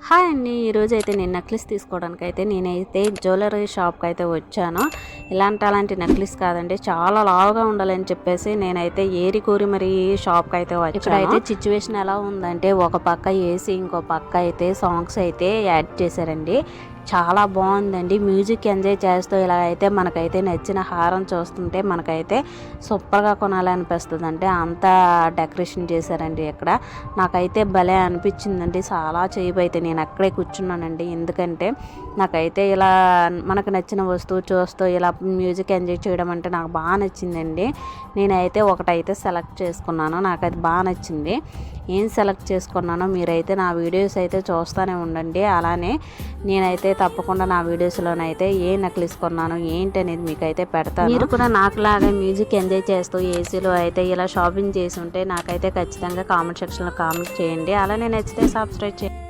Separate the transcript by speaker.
Speaker 1: Hi అండి, ఈరోజైతే నేను నెక్లెస్ తీసుకోవడానికైతే నేనైతే జ్యువెలరీ షాప్కి అయితే వచ్చాను. అలాంటి నెక్లెస్ కాదండి, చాలా లావుగా ఉండాలని చెప్పేసి నేనైతే ఏరి కోరి మరి షాప్కి అయితే వచ్చాను. ఇక్కడైతే సిచ్యువేషన్ ఎలా ఉందంటే, ఒక పక్క ఏసీ ఇంకో పక్క అయితే సాంగ్స్ అయితే యాడ్ చేశారండి. చాలా బాగుందండి. మ్యూజిక్ ఎంజాయ్ చేస్తూ ఇలా అయితే మనకైతే నచ్చిన హారం చూస్తుంటే మనకైతే సూపర్గా కొనాలనిపిస్తుంది. అంటే అంత డెకరేషన్ చేశారండి. ఇక్కడ నాకైతే భలే అనిపించిందండి. చాలా చేపు అయితే నేను అక్కడే కూర్చున్నానండి. ఎందుకంటే నాకైతే ఇలా మనకు నచ్చిన వస్తువు చూస్తూ ఇలా మ్యూజిక్ ఎంజాయ్ చేయడం అంటే నాకు బాగా నచ్చిందండి. నేనైతే ఒకటైతే సెలెక్ట్ చేసుకున్నాను. నాకు అది బాగా నచ్చింది. ఏం సెలెక్ట్ చేసుకున్నానో మీరైతే నా వీడియోస్ అయితే చూస్తూనే ఉండండి. అలానే నేనైతే తప్పకుండా నా వీడియోస్లోనైతే ఏ నెక్లెస్ కొన్నాను ఏంటి అనేది మీకైతే పెడతాను. మీరు కూడా నాకులాగా మ్యూజిక్ ఎంజాయ్ చేస్తూ ఏసీలో అయితే ఇలా షాపింగ్ చేసి ఉంటే నాకైతే ఖచ్చితంగా కామెంట్ సెక్షన్లో కామెంట్ చేయండి. అలానే నచ్చితే సబ్స్క్రైబ్ చేయండి.